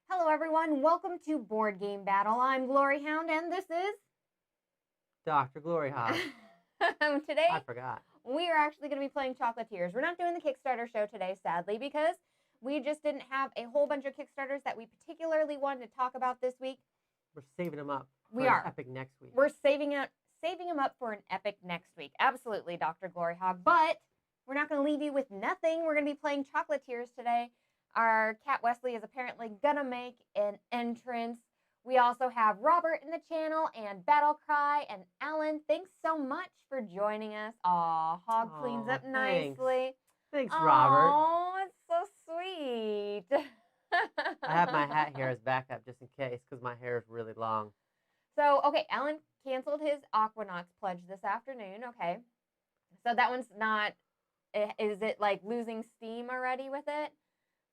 Hello everyone, welcome to Board Game Battle. I'm Gloryhound and this is Dr. Gloryhound. Today, I forgot. We are actually going to be playing Chocolatiers. We're not doing the Kickstarter show today, sadly, because we just didn't have a whole bunch of Kickstarters that we particularly wanted to talk about this week. We're saving them up for We an are. epic next week. We're saving them up for an epic next week. Absolutely, Dr. Gloryhound. But we're not going to leave you with nothing. We're going to be playing Chocolatiers today. Our cat Wesley is apparently going to make an entrance. We also have Robert in the channel and Battlecry and Alan. Thanks so much for joining us. Aw, Hog cleans up nicely. Thanks, Robert. Oh, it's so sweet. I have my hat here as backup just in case because my hair is really long. So, okay, Alan canceled his Aquanauts pledge this afternoon. Okay. So that one's not, is it like losing steam already with it?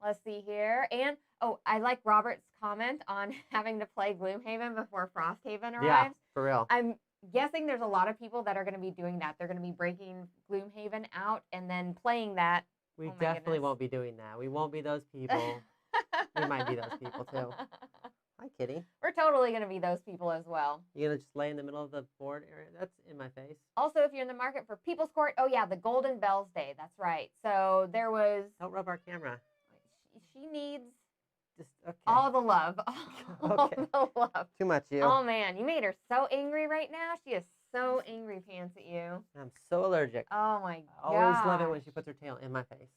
Let's see here. And, oh, I like Robert's comment on having to play Gloomhaven before Frosthaven arrives. Yeah, for real. I'm guessing there's a lot of people that are going to be doing that. They're going to be breaking Gloomhaven out and then playing that. We definitely won't be doing that. We won't be those people. We might be those people, too. Hi, kitty. We're totally going to be those people as well. You going to just lay in the middle of the board area? That's in my face. Also, if you're in the market for People's Court, oh, yeah, the Golden Bells Day. That's right. So there was... Don't rub our camera. She needs just okay. all the love. All okay. the love. Too much, you. Oh, man. You made her so angry right now. She is so angry pants at you. I'm so allergic. Oh, my God. I always love it when she puts her tail in my face.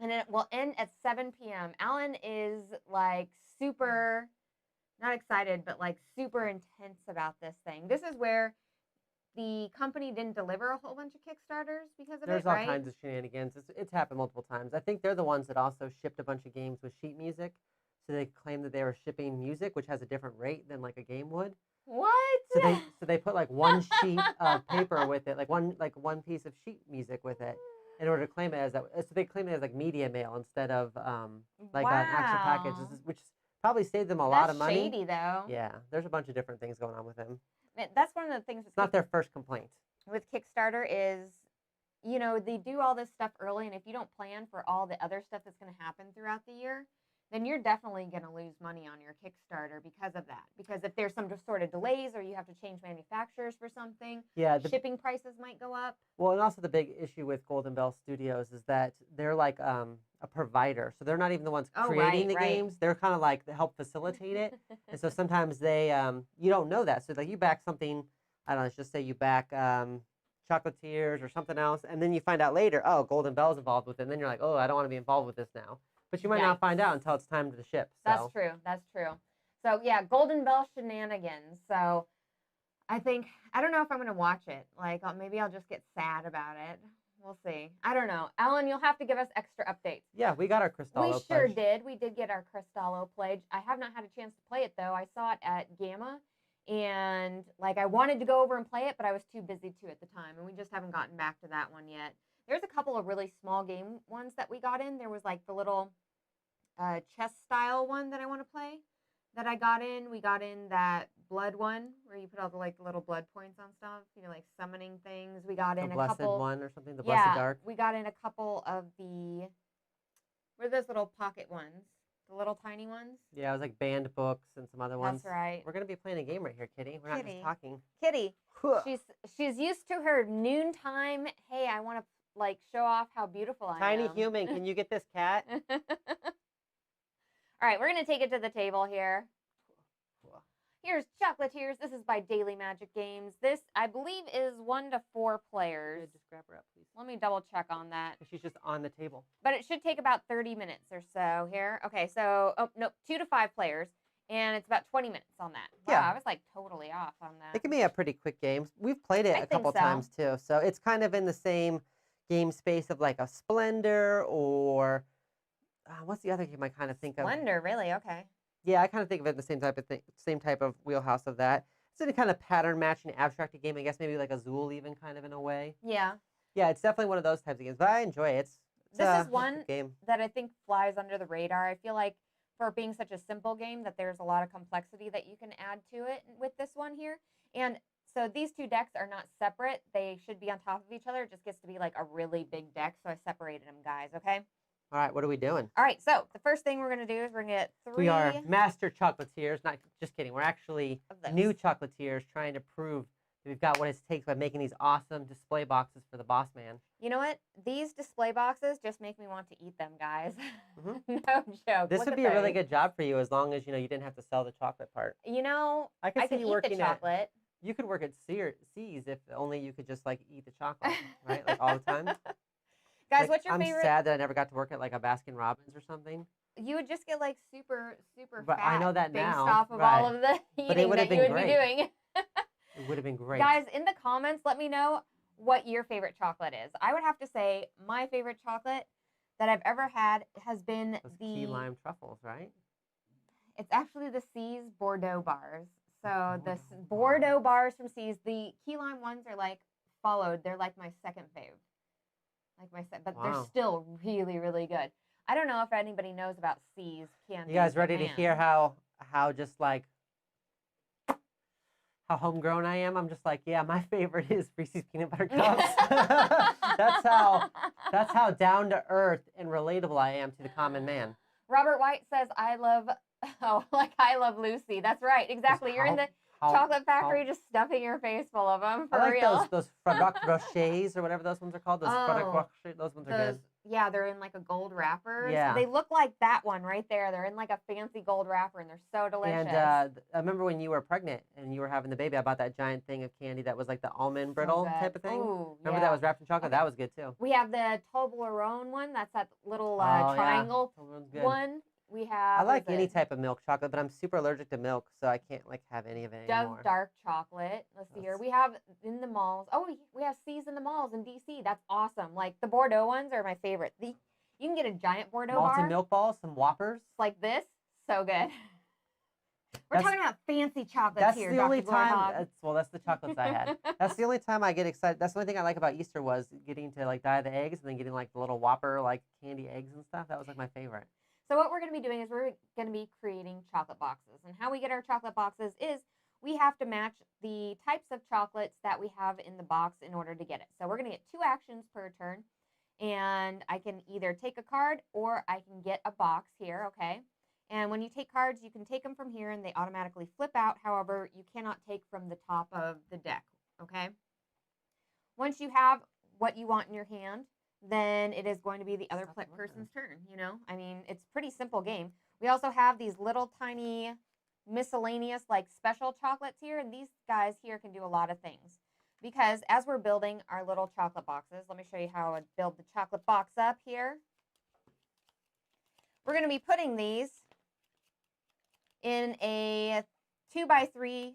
And it will end at 7 p.m. Alan is like super, not excited, but like super intense about this thing. This is where the company didn't deliver a whole bunch of Kickstarters because of There's it, all right? kinds of shenanigans. It's happened multiple times. I think they're the ones that also shipped a bunch of games with sheet music. So they claimed that they were shipping music, which has a different rate than like a game would. What? So they put like one sheet of paper with it, like one piece of sheet music with it, in order to claim it as that. So they claim it as like media mail instead of like an actual package, which probably saved them a lot of money. That's shady, though. Yeah, there's a bunch of different things going on with them. That's one of the things. It's not their first complaint. With Kickstarter is, you know, they do all this stuff early, and if you don't plan for all the other stuff that's going to happen throughout the year, then you're definitely going to lose money on your Kickstarter because of that. Because if there's some sort of delays or you have to change manufacturers for something, yeah, shipping prices might go up. Well, and also the big issue with Golden Bell Studios is that they're like a provider. So they're not even the ones creating the games. They're kind of like to help facilitate it. And so sometimes they, you don't know that. So like you back something, I don't know, let's just say you back Chocolatiers or something else. And then you find out later, oh, Golden Bell's involved with it. And then you're like, oh, I don't want to be involved with this now. But you might not find out until it's time to ship. So. That's true. That's true. So, yeah, Golden Bell shenanigans. So, I think, I don't know if I'm going to watch it. Like, maybe I'll just get sad about it. We'll see. I don't know. Alan, you'll have to give us extra updates. Yeah, we got our Cristallo We sure did. We did get our Cristallo pledge. I have not had a chance to play it, though. I saw it at Gamma. And, like, I wanted to go over and play it, but I was too busy to at the time. And we just haven't gotten back to that one yet. There's a couple of really small game ones that we got in. There was, like, the little... chess style one that I want to play that I got in. We got in that blood one where you put all the like little blood points on stuff, you know, like summoning things. We got in a couple. The Blessed one or something, the Blessed Dark. We got in a couple of the, what are those little pocket ones? The little tiny ones? Yeah, it was like banned books and some other ones. That's right. We're going to be playing a game right here, Kitty. We're not just talking. Kitty. She's used to her noontime, hey, I want to like show off how beautiful I am. Tiny human, can you get this cat? All right, we're going to take it to the table here. Here's Chocolatiers. This is by Daily Magic Games. This, I believe, is 1 to 4 players. Yeah, just grab her up, please. Let me double check on that. She's just on the table. But it should take about 30 minutes or so here. Okay, so, oh, no, 2 to 5 players. And it's about 20 minutes on that. Wow, yeah. I was like totally off on that. It can be a pretty quick game. We've played it a couple times too. So it's kind of in the same game space of like a Splendor or what's the other game I kind of think of? Splendor, really? Okay. Yeah, I kind of think of it the same type of thing, same type of wheelhouse of that. It's in a kind of pattern matching, abstracted game. I guess maybe like a Zool even kind of in a way. Yeah. Yeah, it's definitely one of those types of games, but I enjoy it. This is one that I think flies under the radar. I feel like for being such a simple game that there's a lot of complexity that you can add to it with this one here. And So these two decks are not separate. They should be on top of each other. It just gets to be like a really big deck. So I separated them, guys, okay? All right, what are we doing? All right, so the first thing we're going to do is we're going to get 3 We are master chocolatiers. Not just kidding. We're actually of those. new chocolatiers trying to prove that we've got what it takes by making these awesome display boxes for the boss man. You know what? These display boxes just make me want to eat them, guys. Mm-hmm. No joke. This Look would at be a really those. good job for you as long as you didn't have to sell the chocolate part. You know, I I see can you eat working the chocolate. You could work at C's if only you could just like eat the chocolate, right? Like all the time. Guys, Like, what's your I'm favorite? sad that I never got to work at like a Baskin Robbins or something. You would just get like super But fat I know that based now, off of right. all of the But it eating would have that you been would be great. doing. It would have been great. Guys, in the comments, let me know what your favorite chocolate is. I would have to say my favorite chocolate that I've ever had has been Those the key lime truffles, right? It's actually the C's Bordeaux bars. So the Bordeaux Bordeaux bars from C's, the key lime ones are like followed. They're like my second fave. But they're Wow. still really, really good. I don't know if anybody knows about C's candy. You guys ready but to hear how just like how homegrown I am? I'm just like, yeah, my favorite is Reese's peanut butter cups. that's how down to earth and relatable I am to the common man. Robert White says, I love Lucy. That's right. Exactly. You're in the chocolate factory just stuffing your face full of them. For I like real. those Fromac Rochers or whatever those ones are called. Those Fromac Rochers, those ones are good. Yeah, they're in like a gold wrapper. Yeah. They look like that one right there. They're in like a fancy gold wrapper and they're so delicious. And I remember when you were pregnant and you were having the baby, I bought that giant thing of candy that was like the almond brittle type of thing. Ooh, remember that was wrapped in chocolate? Okay. That was good too. We have the Toblerone one. That's that little triangle one. We have. I like any type of milk chocolate, but I'm super allergic to milk, so I can't like have any of it anymore. Dove dark chocolate. Let's see here. We have in the malls. Oh, we have C's in the malls in DC. That's awesome. Like the Bordeaux ones are my favorite. You can get a giant Bordeaux bar. Malted milk balls, some Whoppers. Like this. So good. We're talking about fancy chocolates here. That's the only time. That's the chocolates I had. That's the only time I get excited. That's the only thing I like about Easter was getting to like dye the eggs and then getting like the little Whopper like candy eggs and stuff. That was like my favorite. So what we're going to be doing is we're going to be creating chocolate boxes. And how we get our chocolate boxes is we have to match the types of chocolates that we have in the box in order to get it. So we're going to get 2 actions per turn. And I can either take a card or I can get a box here, okay? And when you take cards, you can take them from here and they automatically flip out. However, you cannot take from the top of the deck, okay? Once you have what you want in your hand, then it is going to be the other person's turn, I mean, it's a pretty simple game. We also have these little tiny miscellaneous like special chocolates here, and these guys here can do a lot of things. Because as we're building our little chocolate boxes, let me show you how I build the chocolate box up here. We're going to be putting these in a 2x3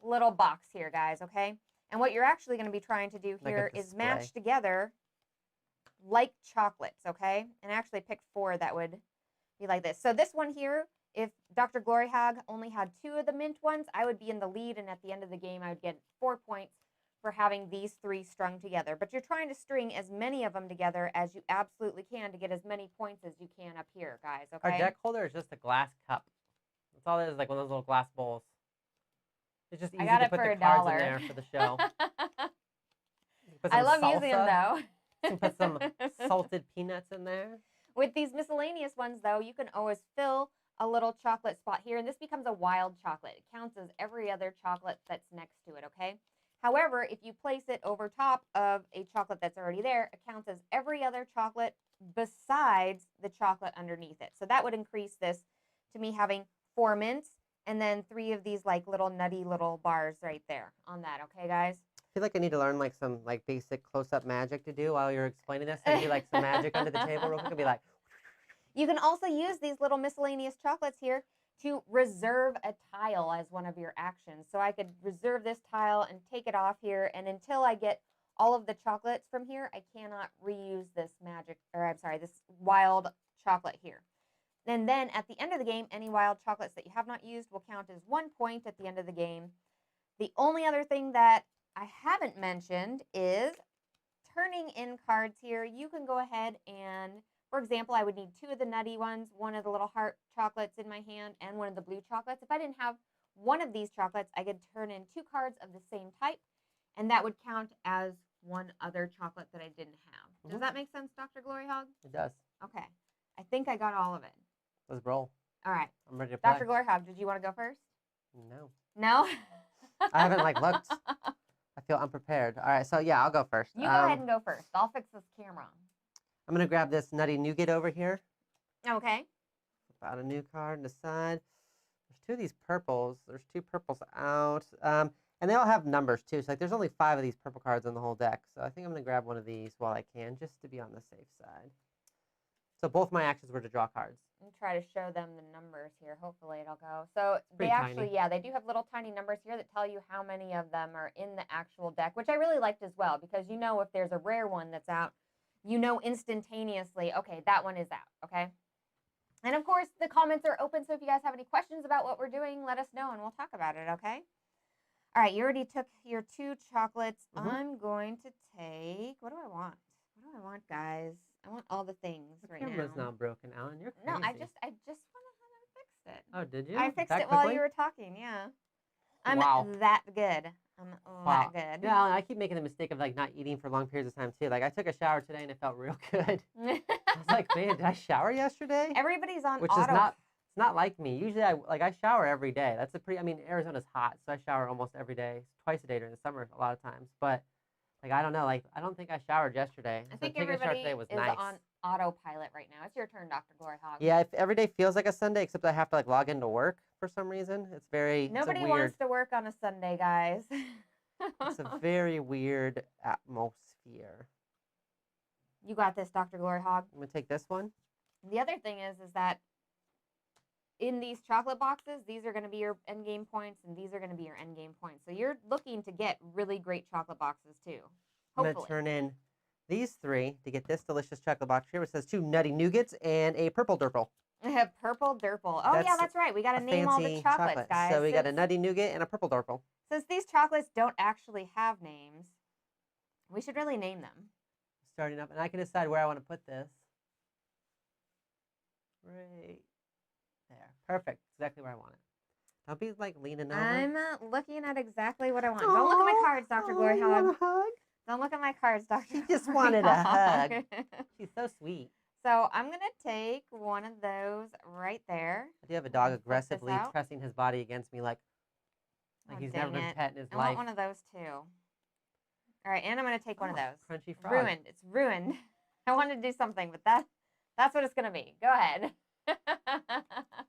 little box here, guys, okay? And what you're actually going to be trying to do here is match together like chocolates, okay? And actually pick 4 that would be like this. So this one here, if Dr. Gloryhoundd only had 2 of the mint ones, I would be in the lead, and at the end of the game, I would get 4 points for having these 3 strung together. But you're trying to string as many of them together as you absolutely can to get as many points as you can up here, guys, okay? Our deck holder is just a glass cup. That's all it is, like one of those little glass bowls. It's just easy to put the cards in there for the show. I love using them, though. Put some salted peanuts in there. With these miscellaneous ones, though, you can always fill a little chocolate spot here, and this becomes a wild chocolate. It counts as every other chocolate that's next to it, okay? However, if you place it over top of a chocolate that's already there, it counts as every other chocolate besides the chocolate underneath it. So that would increase this to me having 4 mints and then 3 of these like little nutty little bars right there on that, okay, guys? I feel like I need to learn like some like basic close-up magic to do while you're explaining this. So do like some magic under the table real quick and be like. You can also use these little miscellaneous chocolates here to reserve a tile as one of your actions. So I could reserve this tile and take it off here, and until I get all of the chocolates from here, I cannot reuse this this wild chocolate here. And then at the end of the game, any wild chocolates that you have not used will count as 1 point at the end of the game. The only other thing that I haven't mentioned is turning in cards here. You can go ahead and, for example, I would need 2 of the nutty ones, 1 of the little heart chocolates in my hand, and 1 of the blue chocolates. If I didn't have one of these chocolates, I could turn in 2 cards of the same type, and that would count as one other chocolate that I didn't have. Does that make sense, Dr. Gloryhound? It does. Okay. I think I got all of it. Let's roll. All right. I'm ready to play. Dr. Gloryhound, did you want to go first? No. No? I haven't looked. I feel unprepared. All right, so yeah, I'll go first. You go ahead and go first. I'll fix this camera. I'm gonna grab this Nutty Nougat over here. Okay. Flip out a new card and decide. There's 2 of these purples. There's 2 purples out. And they all have numbers too. So there's only 5 of these purple cards in the whole deck. So I think I'm gonna grab one of these while I can, just to be on the safe side. So both my actions were to draw cards. And try to show them the numbers here. Hopefully it'll go. So they pretty actually, tiny. yeah, they do have little tiny numbers here that tell you how many of them are in the actual deck, which I really liked as well, because you know if there's a rare one that's out, you know instantaneously, okay, that one is out, okay? And of course, the comments are open, so if you guys have any questions about what we're doing, let us know and we'll talk about it, okay? All right, you already took your 2 chocolates. I'm going to take, what do I want? What do I want, guys? I want all the things right now. The camera's not broken, Alan. You're crazy. No, I just went ahead and fixed it. Oh, did you? I fixed that it while quickly? you were talking, yeah. I'm Wow. that good. I'm Wow. that good. Yeah, Alan, I keep making the mistake of not eating for long periods of time too. Like I took a shower today and it felt real good. I was like, man, did I shower yesterday? Everybody's on Which auto. is not, it's not like me. Usually I shower every day. That's a pretty, I mean, Arizona's hot, so I shower almost every day, twice a day during the summer a lot of times. But I don't know, I don't think I showered yesterday. I think taking a shower everybody today was is nice. on autopilot right now. It's your turn, Dr. Gloryhound. Yeah, if every day feels like a Sunday, except I have to log into work for some reason. It's very Nobody it's a weird, wants to work on a Sunday, guys. it's a very weird atmosphere. You got this, Dr. Gloryhog. I'm gonna take this one. The other thing is that in these chocolate boxes, these are going to be your end game points, and these are going to be your end game points. So you're looking to get really great chocolate boxes too. I'm Hopefully. gonna turn in these 3 to get this delicious chocolate box here, which says 2 Nutty Nougats and a Purple Durple. Purple Durple. Oh, yeah, that's right. We got to name all the Fancy chocolates, chocolate. guys. So we got a Nutty Nougat and a Purple Durple. Since these chocolates don't actually have names, we should really name them. Starting up, and I can decide where I want to put this. Right there. Perfect. Exactly where I want it. Don't be leaning over. I'm looking at exactly what I want. Don't look at my cards, Dr. Gloryhog. Don't look at my cards, Dr. She just wanted a hug. She's so sweet. So I'm going to take one of those right there. I do have a dog Flip this aggressively out. pressing his body against me like Oh, he's never dang been it. pet in his I life. want one of those too. All right, and I'm going to take one of those. Crunchy frog. Ruined. It's ruined. I wanted to do something, but that's what it's going to be. Go ahead.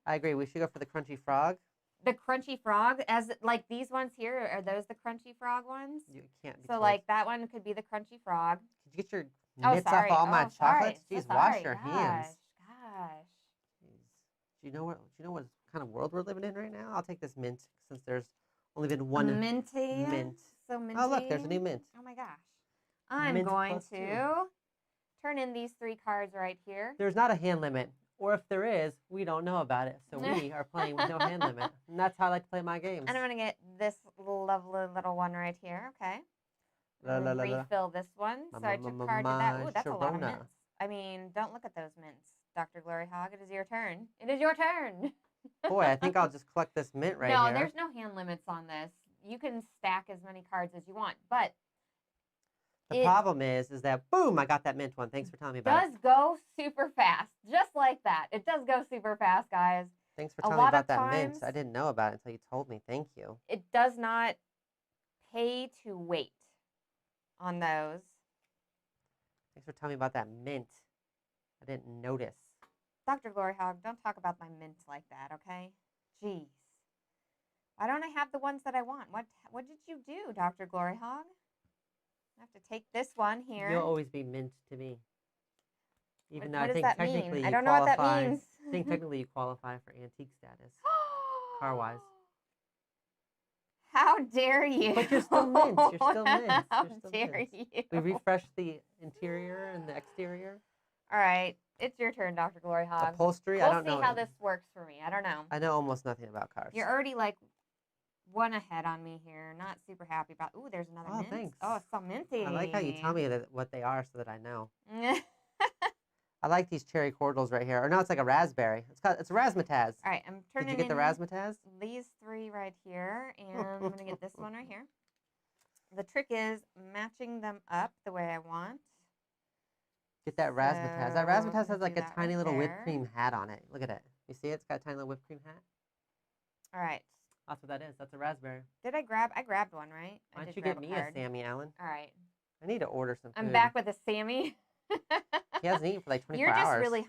I agree. We should go for the crunchy frog. The crunchy frog, as these ones here, are those the crunchy frog ones? You can't be So told. that one could be the crunchy frog. Could you get your Oh, mitts sorry. off all my Oh, sorry. chocolates? So Jeez, sorry. wash your hands. Gosh. Jeez. Do you know what kind of world we're living in right now? I'll take this mint since there's only been one Minty. mint. So minty. Oh, look, there's a new mint. Oh my gosh. I'm Mint going plus to 2. turn in these 3 cards right here. There's not a hand limit, or if there is, we don't know about it. So we are playing with no hand limit, and that's how I like to play my games. And I'm going to get this lovely little one right here. Okay. La, la, la, la. Refill this one. So I took card to that. Ooh, that's a lot of Sharona. mints. I mean, don't look at those mints, Dr. Gloryhog. It is your turn. It is your turn. Boy, I think I'll just collect this mint right no, here. there's no hand limits on this. You can stack as many cards as you want, but The problem is that boom, I got that mint one. Thanks for telling me about it. Does go super fast, just like that. It does go super fast, guys. Thanks for a telling me lot about of that mint. times- I didn't know about it until you told me. Thank you. It does not pay to wait on those. Thanks for telling me about that mint. I didn't notice. Dr. Gloryhog, don't talk about my mints like that, okay? Jeez. Why don't I have the ones that I want? What did you do, Dr. Gloryhog? I have to take this one here. You'll always be mint to me. Even though What I does think that technically mean? you I don't know what that qualify. means. I think technically you qualify for antique status, car-wise. How dare you? But you're still mint. You're still mint. How You're still dare mint. you? We refreshed the interior and the exterior. All right. It's your turn, Dr. Gloryhog. Upholstery, We'll I don't know. see how this works for me. I don't know. I know almost nothing about cars. You're already one ahead on me here. Not super happy about. Ooh, there's another Oh, mint. thanks. Oh, it's so minty. I like how you tell me what they are so that I know. I like these cherry cordials right here. Or no, it's like a raspberry. It's a razzmatazz. All right, I'm turning Did you get the razzmatazz? These 3 right here, and I'm going to get this one right here. The trick is matching them up the way I want. Get that razzmatazz. That razzmatazz has like a tiny little whipped there. cream hat on it. Look at it. You see it? It's got a tiny little whipped cream hat. All right. That's what that is. That's a raspberry. Did I grabbed one, right? Why don't you get me a Sammy, Allen? All right. I need to order some food. I'm back with a Sammy. He hasn't eaten for like 24 hours. You're just really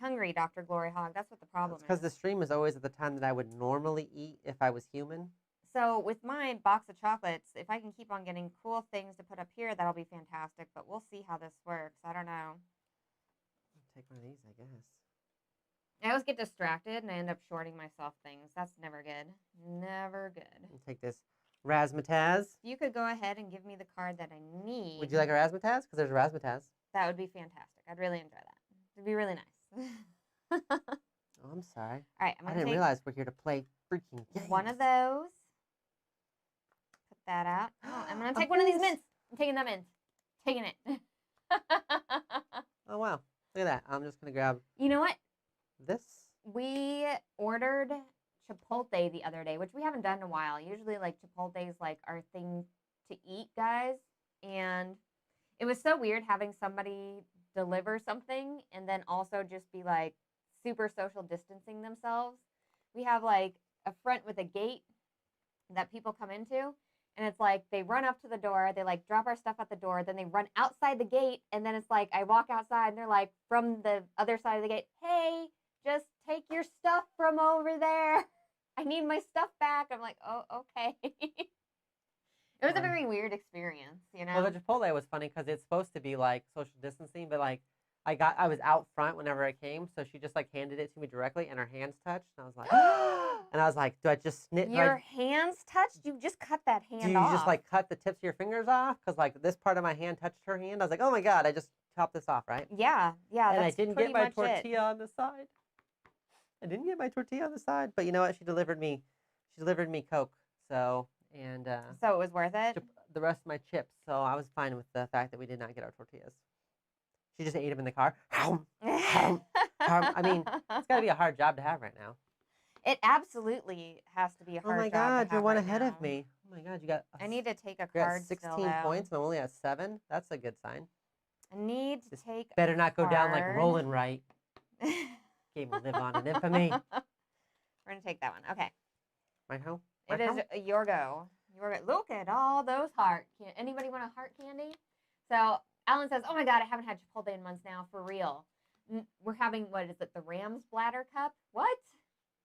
hungry, Dr. Gloryhound. That's what the problem is. Because the stream is always at the time that I would normally eat if I was human. So with my box of chocolates, if I can keep on getting cool things to put up here, that'll be fantastic. But we'll see how this works. I don't know. I'll take one of these, I guess. I always get distracted and I end up shorting myself things. That's never good. Never good. I'll take this razzmatazz. If you could go ahead and give me the card that I need. Would you like a razzmatazz? Because there's a razzmatazz. That would be fantastic. I'd really enjoy that. It'd be really nice. Oh, I'm sorry. All right, I didn't realize we're here to play freaking games. One of those. Put that out. Oh, I'm going to take one of these mints. I'm taking that mint. Taking it. Oh, wow. Look at that. I'm just going to grab... You know what? This? We ordered Chipotle the other day, which we haven't done in a while. Usually, like, Chipotle is, like, our thing to eat, guys. And it was so weird having somebody deliver something and then also just be, like, super social distancing themselves. We have, like, a front with a gate that people come into. And it's like they run up to the door, they like drop our stuff at the door, then they run outside the gate, and then it's like I walk outside and they're like from the other side of the gate, hey, just take your stuff from over there. I need my stuff back. I'm like, oh, okay. It was a very weird experience, you know? Well, the Chipotle was funny because it's supposed to be like social distancing, but like I was out front whenever I came, so she just like handed it to me directly and her hands touched, and I was like, and I was like, do I just snip? Your hands touched? You just cut that hand off. Do you just like cut the tips of your fingers off? Because like this part of my hand touched her hand. I was like, oh my God, I just chopped this off, right? Yeah, yeah. And that's I didn't pretty get my much tortilla on the side. I didn't get my tortilla on the side, but you know what? She delivered me Coke. So so it was worth it. The rest of my chips. So I was fine with the fact that we did not get our tortillas. She just ate them in the car. I mean, it's got to be a hard job to have right now. It absolutely has to be a hard job. Oh my God, you're one ahead of me. Oh my God, you got. I need to take a you're card. at 16 points, and I'm only at 7. That's a good sign. I need to take. Better not go down like rolling right. Game will live on in infamy. We're gonna take that one. Okay. My home. It is your go. Look at all those heart. Anybody want a heart candy? So Alan says, "Oh my God, I haven't had Chipotle in months now, for real. We're having what is it? The Rams bladder cup? What?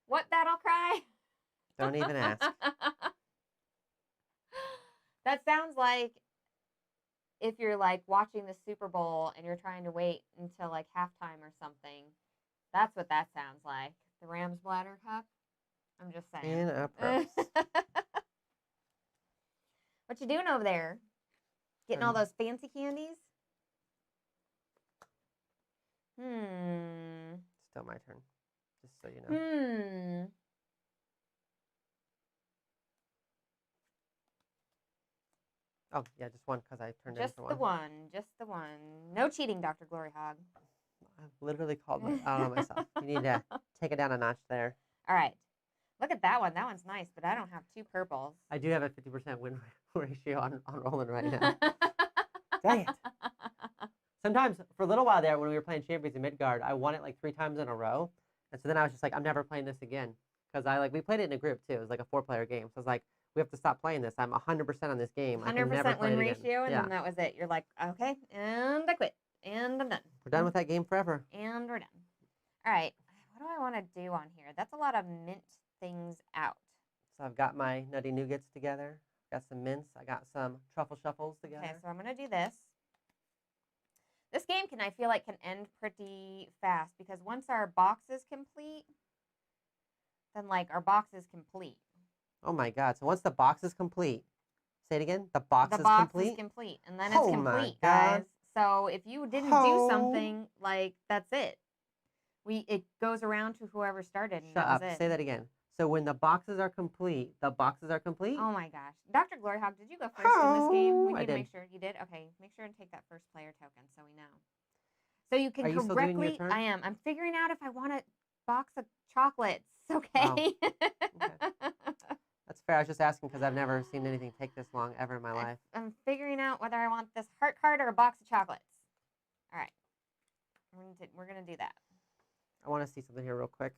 What battle cry? Don't even ask." That sounds like if you're like watching the Super Bowl and you're trying to wait until like halftime or something. That's what that sounds like. The Rams bladder cup. I'm just saying. In a purse. What you doing over there? Getting all those fancy candies? Still my turn. Just so you know. Oh, yeah, just one because I turned in for one. Just the one. No cheating, Dr. Gloryhound. I literally called out on myself. You need to take it down a notch there. All right. Look at that one. That one's nice, but I don't have 2 purples. I do have a 50% win ratio on rolling right now. Dang it. Sometimes, for a little while there, when we were playing Champions in Midgard, I won it like 3 times in a row. And so then I was just like, I'm never playing this again. Because we played it in a group, too. It was like a 4-player game. So I was like, we have to stop playing this. I'm 100% on this game. 100% win ratio, and then that was it. You're like, okay, and I quit. And I'm done. We're done with that game forever. And we're done. All right. What do I want to do on here? That's a lot of mint things out. So I've got my Nutty Nougats together. Got some mints. I got some Truffle Shuffles together. Okay, so I'm going to do this. This game I feel like can end pretty fast because once our box is complete, then like our box is complete. Oh my God. So once the box is complete, say it again, the box is complete? The box is complete, and then it's complete, guys. So if you didn't do something, like, that's it. It goes around to whoever started, and Shut that up. was it. Say that again. So when the boxes are complete, the boxes are complete? Oh my gosh. Dr. Gloryhound, did you go first in this game? We need to make sure you did. Okay, make sure and take that first player token so we know. So you can Are you still doing your correctly. turn? I am. I'm figuring out if I want a box of chocolates. Okay. Wow. Okay. That's fair. I was just asking because I've never seen anything take this long ever in my life. I'm figuring out whether I want this heart card or a box of chocolates. All right. We're gonna do that. I want to see something here real quick.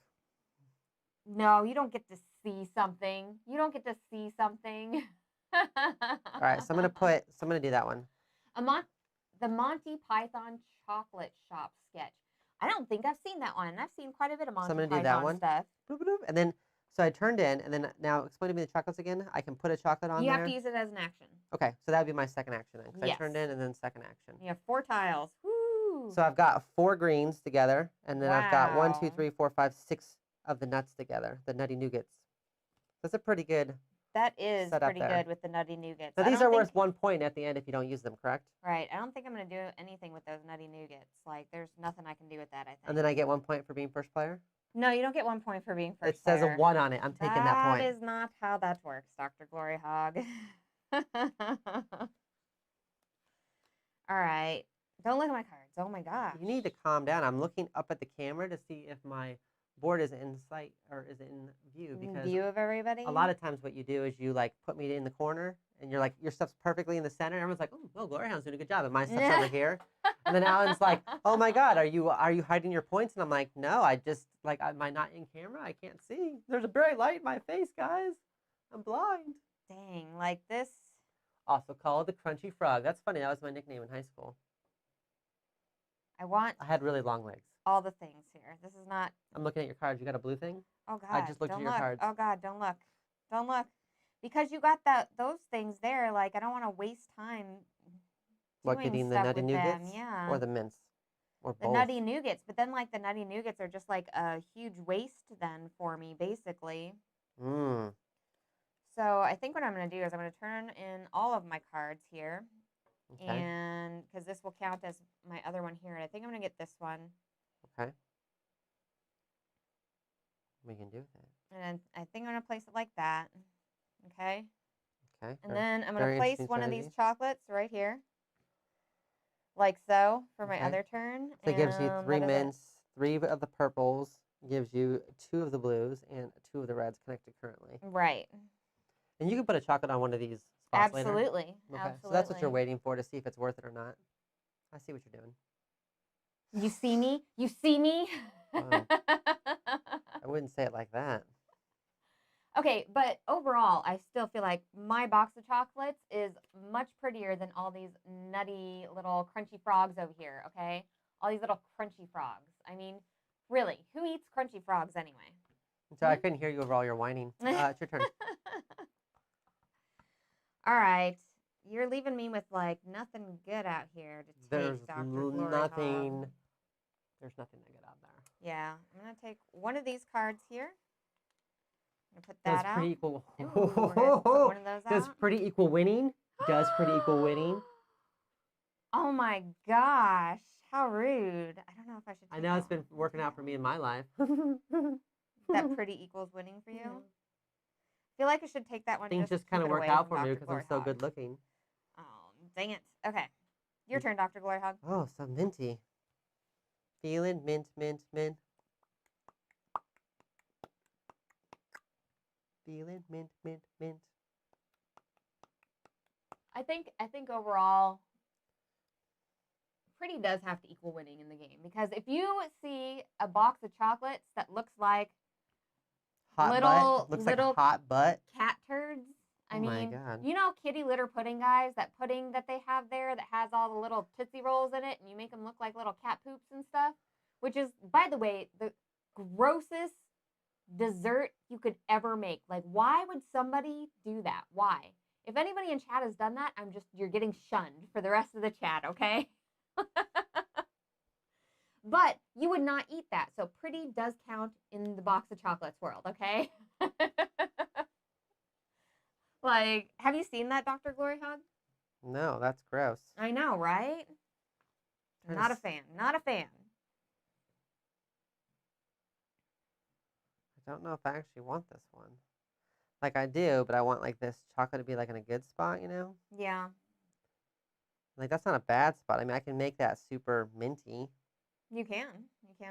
No, you don't get to see something. You don't get to see something. All right, so I'm gonna do that one. The Monty Python Chocolate Shop sketch. I don't think I've seen that one. I've seen quite a bit of Monty Python stuff. Boop, boop, boop. And then, so I turned in, and then now explain to me the chocolates again. I can put a chocolate on there. You have to use it as an action. Okay, so that would be my second action then. Because Yes. I turned in and then second action. You have 4 tiles. Woo! So I've got 4 greens together, and then I've got 1, 2, Wow. 3, 4, 5, 6 of the nuts together, the nutty nougats. That's a pretty good. That is setup pretty there. good with the nutty nougats. So these are worth 1 point at the end if you don't use them, correct? Right. I don't think I'm going to do anything with those nutty nougats. Like, there's nothing I can do with that, I think. And then I get 1 point for being first player? No, you don't get 1 point for being first It says player. a 1 on it. I'm taking that point. That is not how that works, Dr. Gloryhougd. All right. Don't look at my cards. Oh, my gosh. You need to calm down. I'm looking up at the camera to see if my board is in sight or is in view. Because view of everybody? a lot of times what you do is you like put me in the corner and you're like, your stuff's perfectly in the center. Everyone's like, oh, well, Gloryhound's doing a good job. And my stuff's over here. And then Alan's like, oh my God, are you hiding your points? And I'm like, no, I just like, am I not in camera? I can't see. There's a bright light in my face, guys. I'm blind. Dang, like this. Also called the Crunchy Frog. That's funny. That was my nickname in high school. I had really long legs. All the things here. This is not. I'm looking at your cards. You got a blue thing? Oh God! I just looked at your cards. Oh God! Don't look! Don't look! Because you got those things there. Like I don't want to waste time. What, getting the nutty nougats? Yeah. Or the mints? Or the both? Nutty nougats, but then like the nutty nougats are just like a huge waste then for me, basically. Mm. So I think what I'm going to do is I'm going to turn in all of my cards here. Okay. And because this will count as my other one here. And I think I'm going to get this one. Okay. We can do that. And I think I'm going to place it like that. Okay. Okay. And then I'm going to place one of these chocolates right here. Like so for my other turn. So it gives you 3 mints, 3 of the purples, gives you 2 of the blues, and 2 of the reds connected currently. Right. And you can put a chocolate on one of these spots later. Absolutely. Okay. Absolutely. So that's what you're waiting for, to see if it's worth it or not. I see what you're doing. You see me? You see me? Wow. I wouldn't say it like that. Okay, but overall, I still feel like my box of chocolates is much prettier than all these nutty little crunchy frogs over here, okay? All these little crunchy frogs. I mean, really, who eats crunchy frogs anyway? So I couldn't hear you over all your whining. It's your turn. All right. You're leaving me with, like, nothing good out here to take, Dr. Gloryhound. Nothing. There's nothing that good out there. Yeah. I'm going to take one of these cards here. I'm going to put that out. Pretty equal. Ooh, we're gonna put one of those Does out. pretty equal winning? Does pretty equal winning? Oh my gosh. How rude. I don't know if I should. I know it's been working out for me in my life. That pretty equals winning for you? Yeah. I feel like I should take that one. Things just kind of work out for me because I'm so good looking. Oh, dang it. Okay. Your turn, Dr. Gloryhound. Oh, so minty. Feeling mint, mint, mint. Feeling mint, mint, mint. I think overall, pretty does have to equal winning in the game, because if you see a box of chocolates that looks like Hot butt. Looks like hot butt. cat turds. I mean, my God. You know kitty litter pudding, guys? That pudding that they have there that has all the little Tootsie Rolls in it, and you make them look like little cat poops and stuff, which is, by the way, the grossest dessert you could ever make. Like, why would somebody do that? Why? If anybody in chat has done that, you're getting shunned for the rest of the chat, okay? But you would not eat that. So pretty does count in the box of chocolates world, okay? Like, have you seen that, Dr. Gloryhound? No, that's gross. I know, right? Not a fan. Not a fan. I don't know if I actually want this one. Like, I do, but I want, like, this chocolate to be, like, in a good spot, you know? Yeah. Like, that's not a bad spot. I mean, I can make that super minty. You can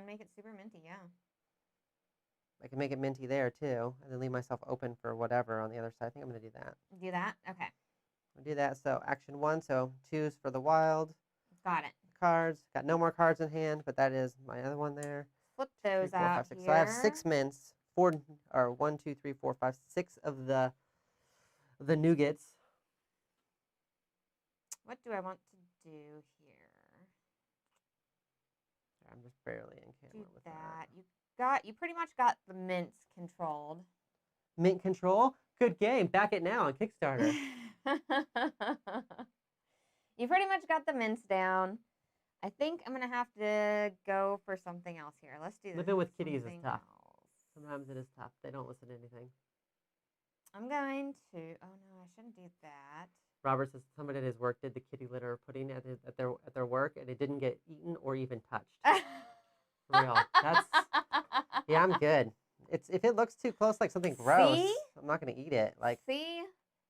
make it super minty. Yeah. I can make it minty there too, and then leave myself open for whatever on the other side. I think I'm gonna do that. Do that. Okay. I'll do that. So action 1. So 2's for the wild. Got it. Cards. Got no more cards in hand, but that is my other one there. Flip those 3, 4, 5, out 6. here. So I have 6 mints. 4 or 1, 2, 3, 4, 5, 6 of the nougats. What do I want to do here? I'm just barely in camera with that. You pretty much got the mints controlled. Mint control? Good game. Back it now on Kickstarter. You pretty much got the mints down. I think I'm going to have to go for something else here. Let's do this. Living with kitties is tough. Else. Sometimes it is tough. They don't listen to anything. I'm going to... Oh, no, I shouldn't do that. Robert says somebody at his work did the kitty litter pudding at their work, and it didn't get eaten or even touched. For real. Yeah, I'm good. If it looks too close like something gross, See? I'm not going to eat it. Like, see?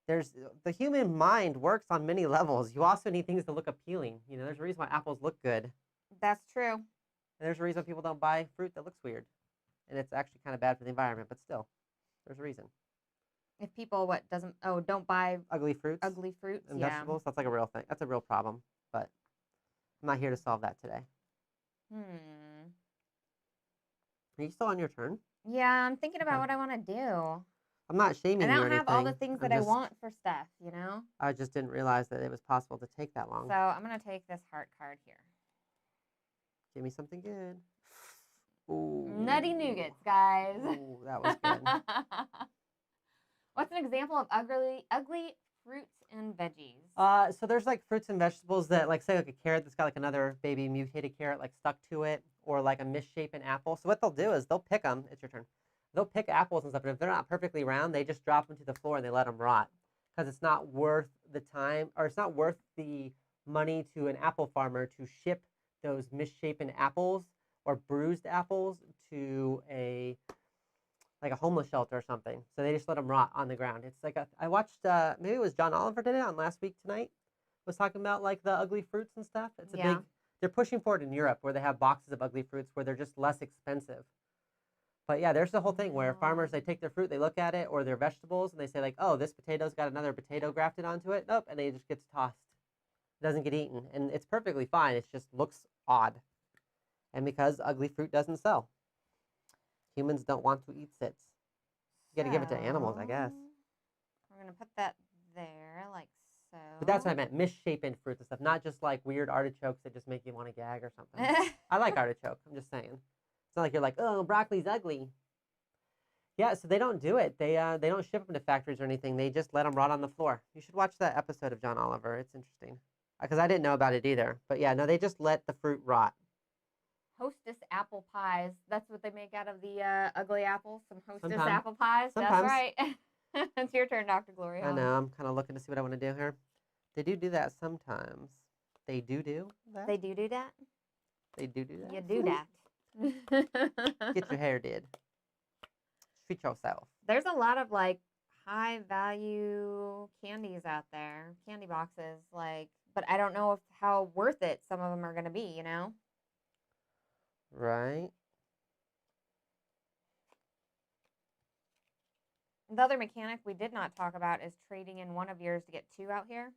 The human mind works on many levels. You also need things to look appealing. You know, there's a reason why apples look good. That's true. And there's a reason people don't buy fruit that looks weird. And it's actually kind of bad for the environment, but still, there's a reason. If people don't buy ugly fruits and vegetables, that's like a real thing. That's a real problem, but I'm not here to solve that today. Are you still on your turn? Yeah, I'm thinking about what I want to do. I'm not shaming you or anything. I don't have all the things that I want for stuff, you know? I just didn't realize that it was possible to take that long. So I'm going to take this heart card here. Give me something good. Ooh. Nutty nougats, guys. Ooh, that was good. What's an example of ugly fruits and veggies? So there's like fruits and vegetables that, like, say like a carrot that's got like another baby mutated carrot like stuck to it, or like a misshapen apple. So what they'll do is they'll pick them. It's your turn. They'll pick apples and stuff, and if they're not perfectly round, they just drop them to the floor and they let them rot, because it's not worth the time, or it's not worth the money to an apple farmer to ship those misshapen apples or bruised apples to a homeless shelter or something. So they just let them rot on the ground. It's like I watched, maybe it was John Oliver did it on Last Week Tonight, was talking about like the ugly fruits and stuff. It's they're pushing for it in Europe where they have boxes of ugly fruits where they're just less expensive. But yeah, there's the whole thing where farmers, they take their fruit, they look at it, or their vegetables, and they say like, oh, this potato's got another potato grafted onto it. Nope, and it just gets tossed. It doesn't get eaten, and it's perfectly fine. It just looks odd. And because ugly fruit doesn't sell. Humans don't want to eat sits. You got to give it to animals, I guess. We're going to put that there like so. But that's what I meant, misshapen fruits and stuff, not just like weird artichokes that just make you want to gag or something. I like artichoke, I'm just saying. It's not like you're like, oh, broccoli's ugly. Yeah, so they don't do it. They don't ship them to factories or anything. They just let them rot on the floor. You should watch that episode of John Oliver. It's interesting. Because I didn't know about it either. But yeah, no, they just let the fruit rot. Hostess apple pies. That's what they make out of the ugly apples. Some Hostess Sometimes. apple pies. Sometimes. That's right. It's your turn, Dr. Gloryhoundd. I know. I'm kind of looking to see what I want to do here. They do that sometimes. They do that? They do that? They do that? You do that. Get your hair did. Treat yourself. There's a lot of like high value candies out there, candy boxes, like, but I don't know how worth it some of them are going to be, you know? Right. The other mechanic we did not talk about is trading in one of yours to get two out here.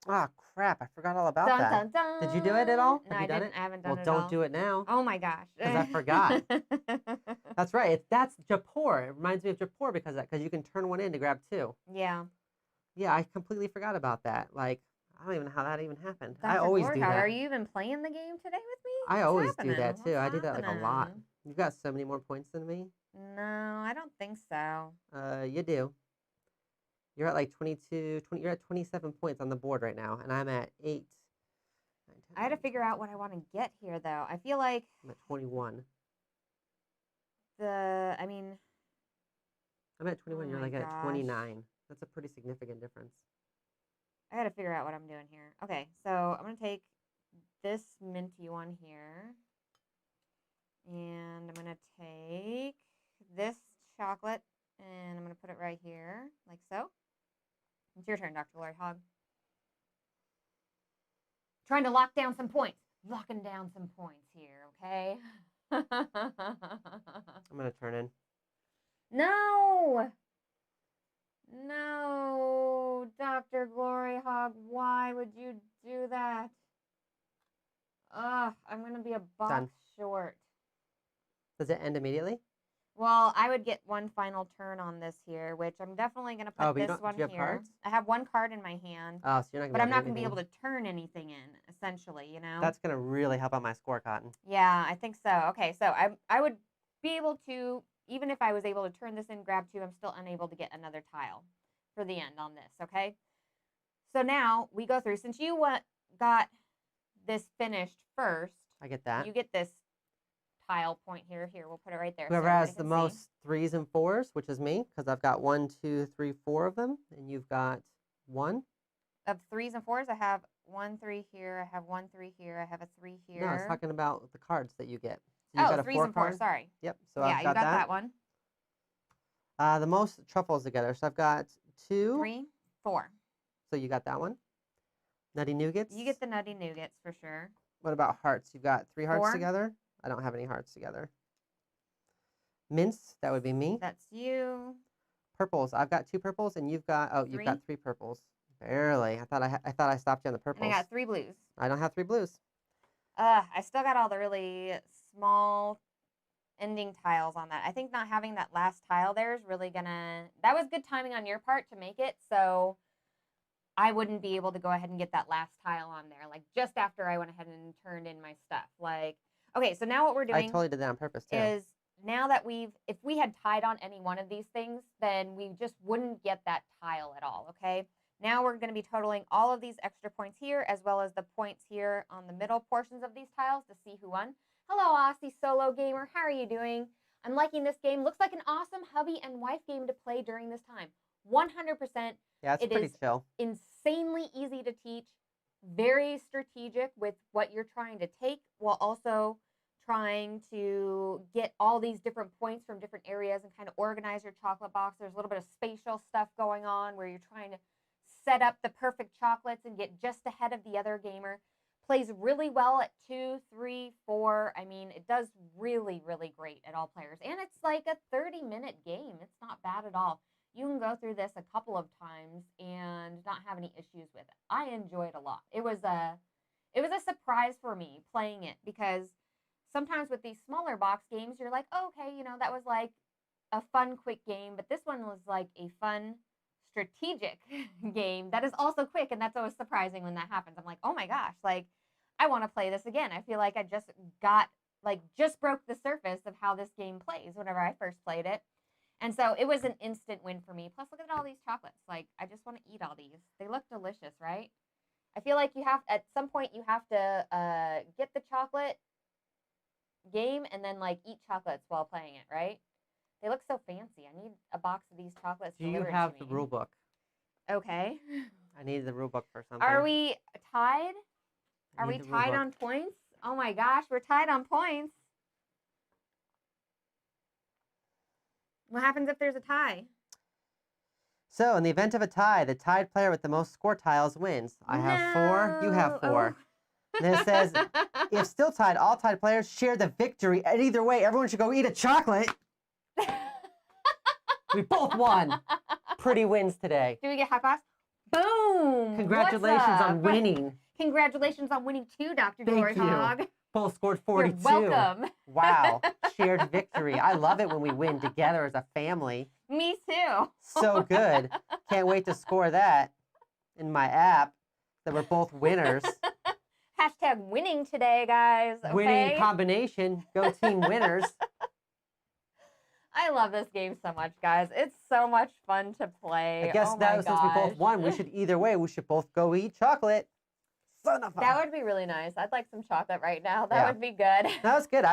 Ah, crap. I forgot all about Dun, that. dun, dun. Did you do it at all? No, Have you done it? I haven't done it Well, all. don't do it now. Oh my gosh. Because I forgot. That's right. That's Japor. It reminds me of Japor because you can turn one in to grab two. Yeah. Yeah, I completely forgot about that. Like, I don't even know how that even happened. Dr. I always do that. Are you even playing the game today with me? I What's always happening? do that too. I do that like a lot. happening? You've got so many more points than me. No, I don't think so. You do. You're at like 22, you're at 27 points on the board right now, and I'm at 8. 9, 10, I had to figure out what I want to get here, though. I feel like I'm at 21. I'm at 21. Oh You're my like at gosh. 29. That's a pretty significant difference. I got to figure out what I'm doing here. Okay, so I'm going to take this minty one here. And I'm going to take this chocolate, and I'm going to put it right here, like so. It's your turn, Dr. Gloryhoundd. Trying to lock down some points. locking down some points here, okay? I'm gonna turn in. No! No, Dr. Gloryhougnd, why would you do that? Ugh, I'm going to be a box Done. short. Does it end immediately? Well, I would get one final turn on this here, which I'm definitely going to put this one do you have here. cards? I have one card in my hand. Oh, so you're not gonna but I'm not going to be able to turn anything in, essentially, you know? That's going to really help out my score, Cotton. Yeah, I think so. Okay, so I would be able to, even if I was able to turn this in, grab 2, I'm still unable to get another tile for the end on this, okay? So now we go through, since you got this finished first. I get that. You get this tile point here. Here, we'll put it right there. Whoever so has the most 3s and 4s, which is me, because I've got 1, 2, 3, 4 of them, and you've got 1. Of 3s and 4s, I have 1 3 here. I have 1 3 here. I have a 3 here. No, I was talking about the cards that you get. So oh, got a 3s 4 and 4s. card. Sorry. Yep. So yeah, I've got you got that one. The most truffles together. So I've got 2. 3, 4. So you got that one. Nutty Nougats. You get the nutty nougats for sure. What about hearts? You've got 3 hearts 4. together. I don't have any hearts together. Mints. That would be me. That's you. Purples. I've got 2 purples, and you've got you've got 3 purples. Barely. I thought I stopped you on the purples. And I got 3 blues. I don't have 3 blues. I still got all the really small ending tiles on that. I think not having that last tile there is really gonna. That was good timing on your part to make it, so I wouldn't be able to go ahead and get that last tile on there, like just after I went ahead and turned in my stuff. Like, okay, so now what we're doing I totally did that on purpose too. is now that if we had tied on any one of these things, then we just wouldn't get that tile at all, okay? Now we're going to be totaling all of these extra points here, as well as the points here on the middle portions of these tiles to see who won. Hello, Aussie Solo Gamer. How are you doing? I'm liking this game. Looks like an awesome hubby and wife game to play during this time. 100%. Yeah, it's pretty chill. Insanely easy to teach. Very strategic with what you're trying to take, while also trying to get all these different points from different areas and kind of organize your chocolate box. There's a little bit of spatial stuff going on where you're trying to set up the perfect chocolates and get just ahead of the other gamer. Plays really well at 2, 3, 4. I mean, it does really, really great at all players. And it's like a 30-minute game. It's not bad at all. You can go through this a couple of times and not have any issues with it. I enjoy it a lot. It was a surprise for me playing it, because sometimes with these smaller box games, you're like, oh, okay, that was like a fun, quick game. But this one was like a fun, strategic game that is also quick, and that's always surprising when that happens. I'm like, oh my gosh, like I want to play this again. I feel like I just broke the surface of how this game plays whenever I first played it. And so it was an instant win for me. Plus, look at all these chocolates. Like, I just want to eat all these. They look delicious, right? I feel like at some point you have to get the chocolate game and then like eat chocolates while playing it, right? They look so fancy. I need a box of these chocolates. Do you have the rule book? Okay. I need the rule book for something. Are we tied? Are we tied on points? Oh my gosh, we're tied on points. What happens if there's a tie? So, in the event of a tie, the tied player with the most score tiles wins. I have 4, you have 4. Oh. Then it says, if still tied, all tied players share the victory. And either way, everyone should go eat a chocolate. We both won. Pretty wins today. Do we get high fives? Boom! Congratulations on winning. Congratulations on winning too, Dr. Gloryhougnd. Both scored 42. You're welcome. Wow. Shared victory. I love it when we win together as a family. Me too. So good. Can't wait to score that in my app that we're both winners. Hashtag winning today, guys. Okay? Winning combination. Go team winners. I love this game so much, guys. It's so much fun to play. I guess now since we both won, we should we should both go eat chocolate. Son of a... That would be really nice. I'd like some chocolate right now. That would be good. That was good.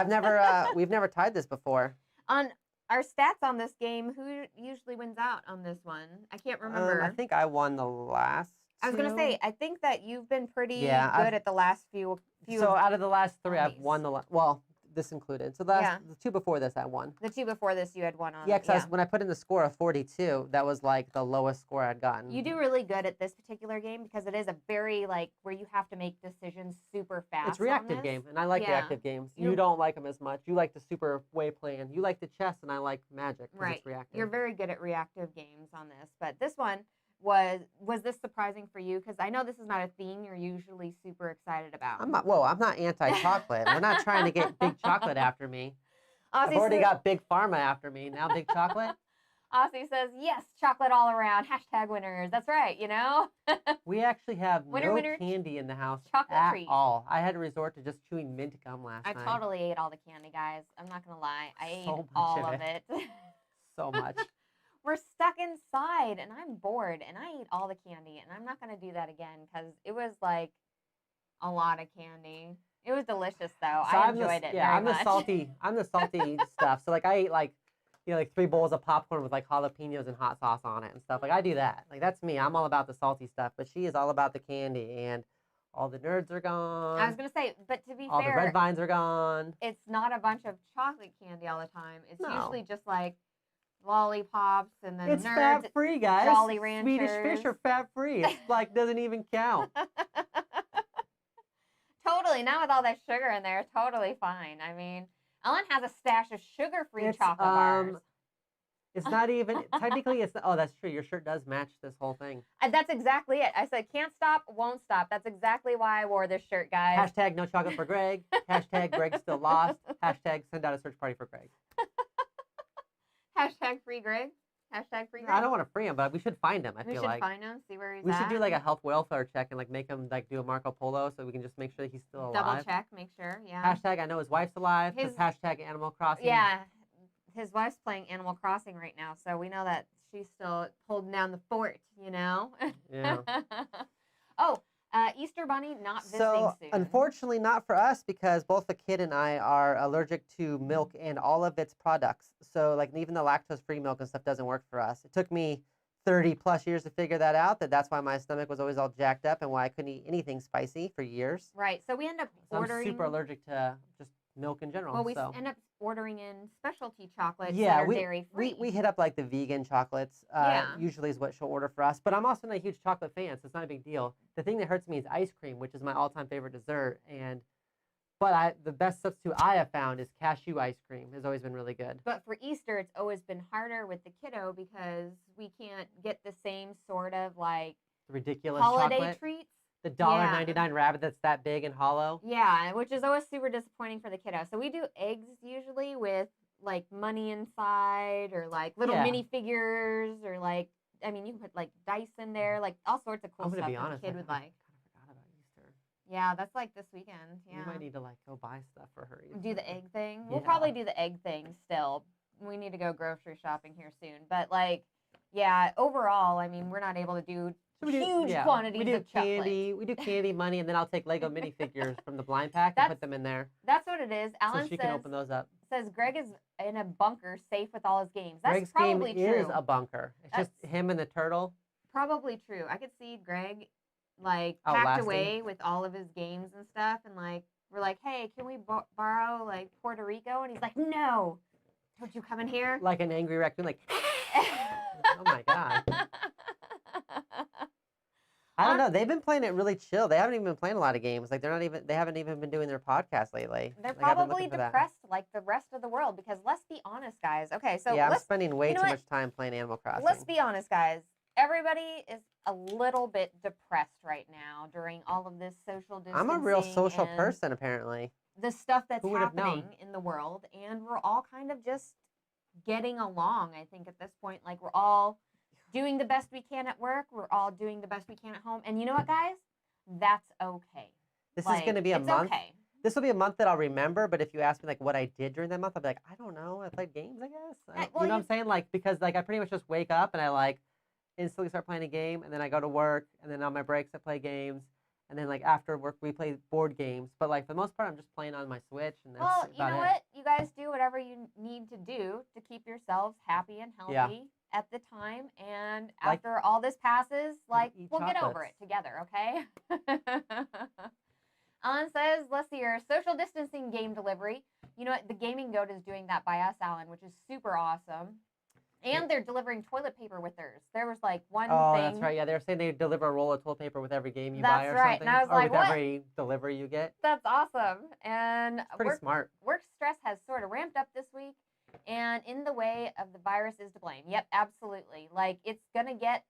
We've never tied this before. On our stats on this game, who usually wins out on this one? I can't remember. I think I won the last I was going to say, I think that you've been pretty good at the last few. So out of the last 3, I've won the this included. So Yeah. the 2 before this, I won. The 2 before this, you had one on. Yeah, because when I put in the score of 42, that was like the lowest score I'd gotten. You do really good at this particular game because it is a very like where you have to make decisions super fast. It's a reactive game, and I like reactive games. You don't like them as much. You like the super way plan. You like the chess, and I like Magic because it's reactive. You're very good at reactive games on this, but this one was this surprising for you? Because I know this is not a thing you're usually super excited about. I'm not anti-chocolate. I'm not trying to get Big Chocolate after me. I've already got Big Pharma after me. Now Big Chocolate. Aussie says, yes, chocolate all around. #winners. That's right, you know? We actually have winner, candy in the house chocolate at treat. all. I had to resort to just chewing mint gum last night. I totally ate all the candy, guys. I'm not going to lie. I ate all of it. So much. We're stuck inside, and I'm bored, and I ate all the candy, and I'm not going to do that again because it was like a lot of candy. It was delicious, though. So I enjoyed it very much. I'm the salty stuff. So, like, I ate, like, 3 bowls of popcorn with, like, jalapenos and hot sauce on it and stuff. Like, I do that. Like, that's me. I'm all about the salty stuff. But she is all about the candy. And all the nerds are gone. I was going to say, but to be fair. All the red vines are gone. It's not a bunch of chocolate candy all the time. It's usually just, like, lollipops and then it's nerds. fat-free, guys. Jolly Ranchers. Swedish Fish are fat-free. It's, like, doesn't even count. Totally. Now with all that sugar in there, totally fine. I mean, Ellen has a stash of sugar-free chocolate bars. It's not even, technically, it's, oh, that's true. Your shirt does match this whole thing. That's exactly it. I said, can't stop, won't stop. That's exactly why I wore this shirt, guys. # no chocolate for Greg. # Greg still lost. # send out a search party for Greg. # free Greg. # free Greg. I don't want to free him, but we should find him, I feel like. We should find him, see where he's at. We should do like a health welfare check and like make him like do a Marco Polo so we can just make sure that he's still alive. Double check, make sure, yeah. # I know his wife's alive. # Animal Crossing. Yeah, his wife's playing Animal Crossing right now, so we know that she's still holding down the fort, you know? Yeah. Oh, Easter Bunny not visiting soon. Unfortunately not for us because both the kid and I are allergic to milk and all of its products. So like even the lactose-free milk and stuff doesn't work for us. It took me 30 plus years to figure that out, that's why my stomach was always all jacked up and why I couldn't eat anything spicy for years. Right, so we end up ordering... I'm super allergic to just milk in general. Well, we end up ordering in specialty chocolates that are dairy-free. We hit up like the vegan chocolates, usually is what she'll order for us. But I'm also not a huge chocolate fan, so it's not a big deal. The thing that hurts me is ice cream, which is my all-time favorite dessert. But the best substitute I have found is cashew ice cream. Has always been really good. But for Easter, it's always been harder with the kiddo because we can't get the same sort of like ridiculous holiday chocolate. Treats. The $1.99 rabbit that's that big and hollow. Yeah, which is always super disappointing for the kiddo. So we do eggs usually with like money inside or like little minifigures or like, I mean, you can put like dice in there, like all sorts of cool stuff that the kid would like. Yeah, that's like this weekend. Yeah. We might need to like go buy stuff for her. Do the egg thing. We'll probably do the egg thing still. We need to go grocery shopping here soon. But like, yeah, overall, I mean, we're not able to do huge quantities of candy. We do candy, money, and then I'll take Lego minifigures from the blind pack and put them in there. That's what it is. Alan so she can open those up. Says Greg is in a bunker, safe with all his games. That's Greg's probably game true. Is a bunker. It's just him and the turtle. Probably true. I could see Greg like packed away with all of his games and stuff, and like we're like, hey, can we borrow like Puerto Rico? And he's like, no, don't you come in here? Like an angry raccoon, like. Oh my god. I don't know. They've been playing it really chill. They haven't even been playing a lot of games. Like they haven't even been doing their podcast lately. They're probably depressed like the rest of the world because let's be honest, guys. Okay, so I'm spending way too much time playing Animal Crossing. Let's be honest, guys. Everybody is a little bit depressed right now during all of this social distancing. I'm a real social person, apparently. The stuff that's happening in the world, and we're all kind of just getting along, I think, at this point. Like, we're all doing the best we can at work. We're all doing the best we can at home. And you know what, guys? That's okay. This is going to be a month. Okay. This will be a month that I'll remember, but if you ask me, like, what I did during that month, I'll be like, I don't know. I played games, I guess. You know what I'm saying? Like, because, like, I pretty much just wake up and I, like, instantly start playing a game, and then I go to work, and then on my breaks I play games, and then like after work we play board games. But like for the most part, I'm just playing on my Switch, and that's about it. Well, you know what? You guys do whatever you need to do to keep yourselves happy and healthy at the time. And after all this passes, like we'll get over it together, okay? Alan says, let's see here, social distancing game delivery. You know what? The Gaming Goat is doing that by us, Alan, which is super awesome. And they're delivering toilet paper with theirs. There was like one thing. Oh, that's right. Yeah, they were saying they deliver a roll of toilet paper with every game you buy or right. something. And I was or like, with what? every delivery you get. That's awesome. And it's pretty smart. Work stress has sort of ramped up this week. And in the way of the virus is to blame. Yep, absolutely. Like, it's going to get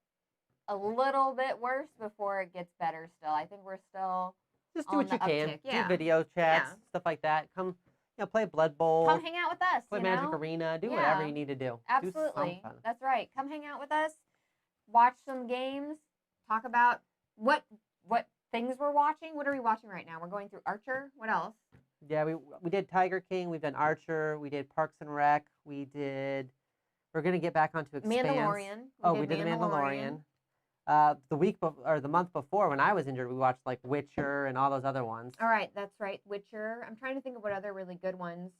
a little bit worse before it gets better still. I think we're still just do what you can. Uptick. Yeah. Do video chats, stuff like that. Come, play Blood Bowl. Come hang out with us. Play Magic Arena. Do whatever you need to do. Absolutely. Do That's right. Come hang out with us. Watch some games. Talk about what things we're watching. What are we watching right now? We're going through Archer. What else? Yeah, we did Tiger King. We've done Archer. We did Parks and Rec. We're going to get back onto Expanse. Mandalorian. We did The Mandalorian. The month before when I was injured, we watched like Witcher and all those other ones. All right, that's right, Witcher. I'm trying to think of what other really good ones.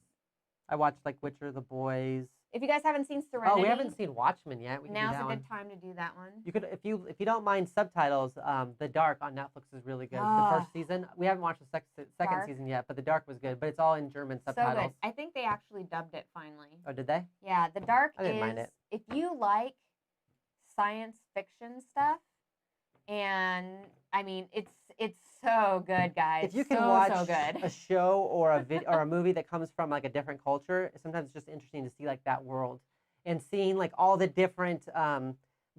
I watched like Witcher, The Boys. If you guys haven't seen Serenity, we haven't seen Watchmen yet. Now's a good time to do that one. You could, if you don't mind subtitles. The Dark on Netflix is really good. The first season. We haven't watched the second season yet, but The Dark was good. But it's all in German subtitles. So good. I think they actually dubbed it finally. Oh, did they? Yeah, The Dark I didn't mind it. If you like science fiction stuff, and I mean it's so good, guys. If you can watch a show or a movie that comes from like a different culture, sometimes it's just interesting to see like that world and seeing like all the different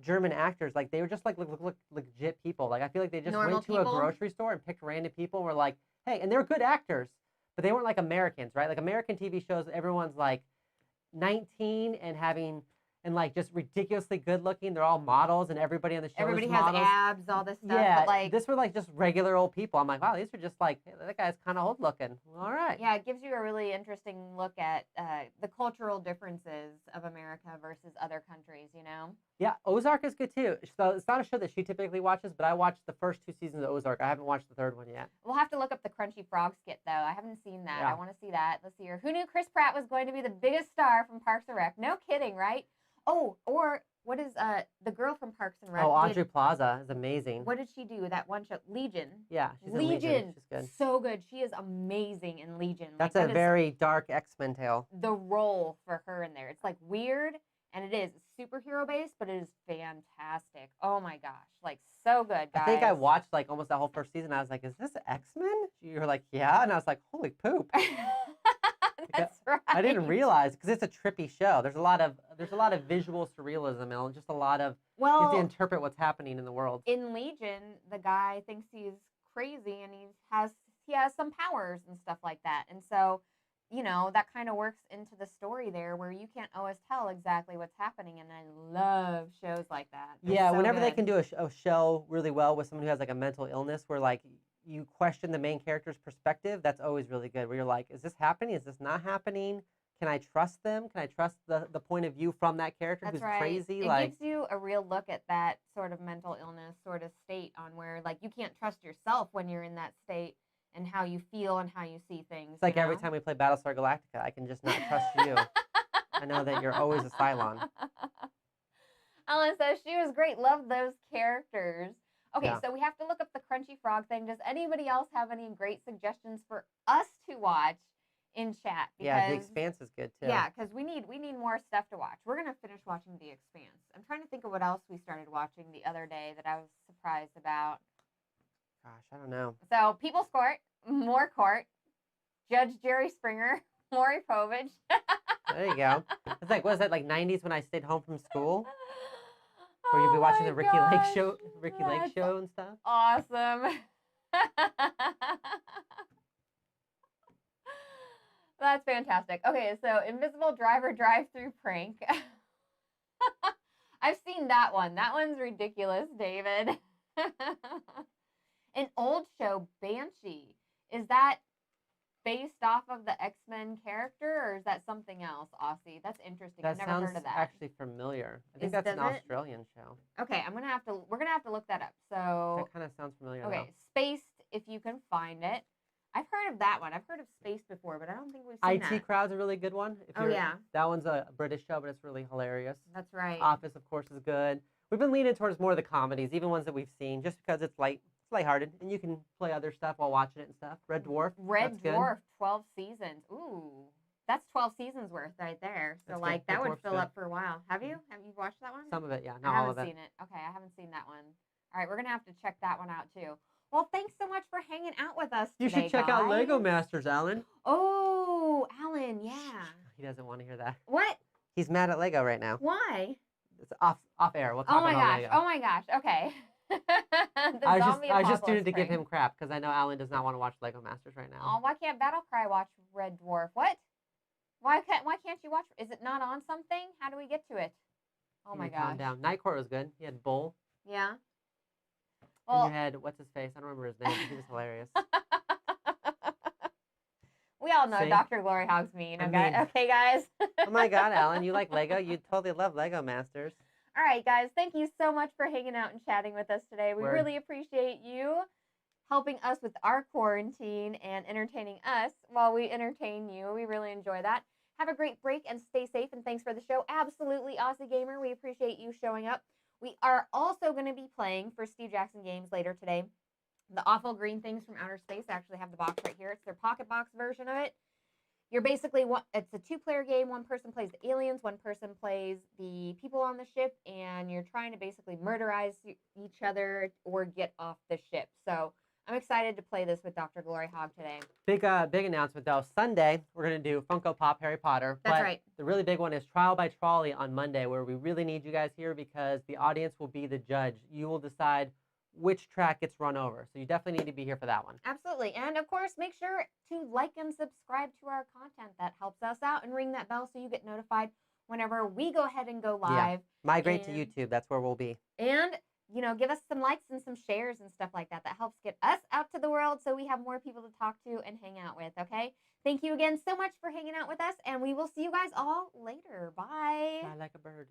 German actors. Like they were just like look legit people. Like I feel like they just went to a grocery store and picked random people and were like, hey, and they're good actors, but they weren't like Americans, right? Like American TV shows, everyone's like 19 and like just ridiculously good looking. They're all models, and everybody on the show everybody is has models. abs, all this stuff. Yeah, but like this were like just regular old people. I'm like, wow, these are just like, hey, that guy's kind of old looking. All right. Yeah, it gives you a really interesting look at the cultural differences of America versus other countries. You know. Yeah, Ozark is good too. So it's not a show that she typically watches, but I watched the first 2 seasons of Ozark. I haven't watched the third one yet. We'll have to look up the Crunchy Frog skit though. I haven't seen that. Yeah. I want to see that. Let's see here. Who knew Chris Pratt was going to be the biggest star from Parks and Rec? No kidding, right? Oh, or what is the girl from Parks and Rec? Oh, Audrey Plaza is amazing. What did she do? That one show, Legion. Yeah, she's in Legion. She's good. So good. She is amazing in Legion. That's a very dark X-Men tale. The role for her in there. It's like weird, and it is superhero based, but it is fantastic. Oh my gosh, like so good, guys. I think I watched like almost that whole first season. I was like, is this X-Men? You were like, yeah, and I was like, holy poop. That's right. I didn't realize because it's a trippy show. There's a lot of visual surrealism and just a lot of you have to interpret what's happening in the world. In Legion, the guy thinks he's crazy and he has some powers and stuff like that. And so, you know, that kind of works into the story there where you can't always tell exactly what's happening. And I love shows like that. Yeah, whenever they can do a show really well with someone who has like a mental illness where like you question the main character's perspective, that's always really good. Where you're like, is this happening? Is this not happening? Can I trust them? Can I trust the point of view from that character who's crazy? It gives you a real look at that sort of mental illness sort of state on where like you can't trust yourself when you're in that state and how you feel and how you see things. It's like every time we play Battlestar Galactica, I can just not trust you. I know that you're always a Cylon. Ellen says she was great. Love those characters. Okay, Yeah. So we have to look up the Crunchy Frog thing. Does anybody else have any great suggestions for us to watch in chat? Because, yeah, The Expanse is good too. Yeah, because we need more stuff to watch. We're gonna finish watching The Expanse. I'm trying to think of what else we started watching the other day that I was surprised about. Gosh, I don't know. So People's Court, more Court, Judge Jerry Springer, Maury Povich. There you go. It's like, what is that, like 90s when I stayed home from school? Where you'd be watching the Ricky Lake show and stuff? Awesome. That's fantastic. Okay, so Invisible Driver Drive-Through Prank. I've seen that one. That one's ridiculous, David. An old show, Banshee. Is that based off of the X-Men character, or is that something else, Aussie? That's interesting. I've never heard of that. That sounds actually familiar. I think that's an Australian show. Okay, we're gonna have to look that up. So that kind of sounds familiar. Okay, though. Spaced, if you can find it. I've heard of that one. I've heard of Spaced before, but I don't think we've seen that. IT Crowd's a really good one. Yeah. That one's a British show, but it's really hilarious. That's right. Office, of course, is good. We've been leaning towards more of the comedies, even ones that we've seen, just because it's It's lighthearted, and you can play other stuff while watching it and stuff. Red Dwarf. Red Dwarf, 12 seasons. Ooh, that's 12 seasons worth right there. So That's like good. that Red would Dwarf's fill good. up for a while. Have you? Have you watched that one? Some of it, yeah. I Not all haven't of it. seen it. Okay, I haven't seen that one. All right, we're gonna have to check that one out too. Well, thanks so much for hanging out with us You today, should check out Lego guys. Masters, Alan. Oh, Alan, yeah. He doesn't want to hear that. What? He's mad at Lego right now. Why? It's off air. We'll talk Oh my about gosh. Lego. Oh my gosh. Okay. I was just doing it to give him crap because I know Alan does not want to watch Lego Masters right now. Oh, why can't Battlecry watch Red Dwarf? What? Why can't you watch? Is it not on something? How do we get to it? Oh my gosh. Calm down. Night Court was good. He had Bull. Yeah. Well, and you had what's his face? I don't remember his name. He was hilarious. We all know See? Dr. Gloryhoundd's mean. Okay, I mean, okay, guys. Oh my God, Alan, you like Lego? You totally love Lego Masters. All right, guys. Thank you so much for hanging out and chatting with us today. We Word. really appreciate you helping us with our quarantine and entertaining us while we entertain you. We really enjoy that. Have a great break and stay safe. And thanks for the show. Absolutely, Aussie Gamer. We appreciate you showing up. We are also going to be playing for Steve Jackson Games later today. The Awful Green Things from Outer Space. I actually have the box right here. It's their pocket box version of it. You're basically, it's a 2-player game. One person plays the aliens, one person plays the people on the ship, and you're trying to basically murderize each other or get off the ship. So I'm excited to play this with Dr. Gloryhoundd today. Big announcement though. Sunday we're gonna do Funko Pop Harry Potter. That's but right. The really big one is Trial by Trolley on Monday, where we really need you guys here because the audience will be the judge. You will decide which track gets run over. So you definitely need to be here for that one. Absolutely. And of course, make sure to like and subscribe to our content. That helps us out, and ring that bell so you get notified whenever we go ahead and go live. Yeah. Migrate to YouTube. That's where we'll be. And you know, give us some likes and some shares and stuff like that. That helps get us out to the world so we have more people to talk to and hang out with, okay? Thank you again so much for hanging out with us, and we will see you guys all later. Bye. Fly like a bird.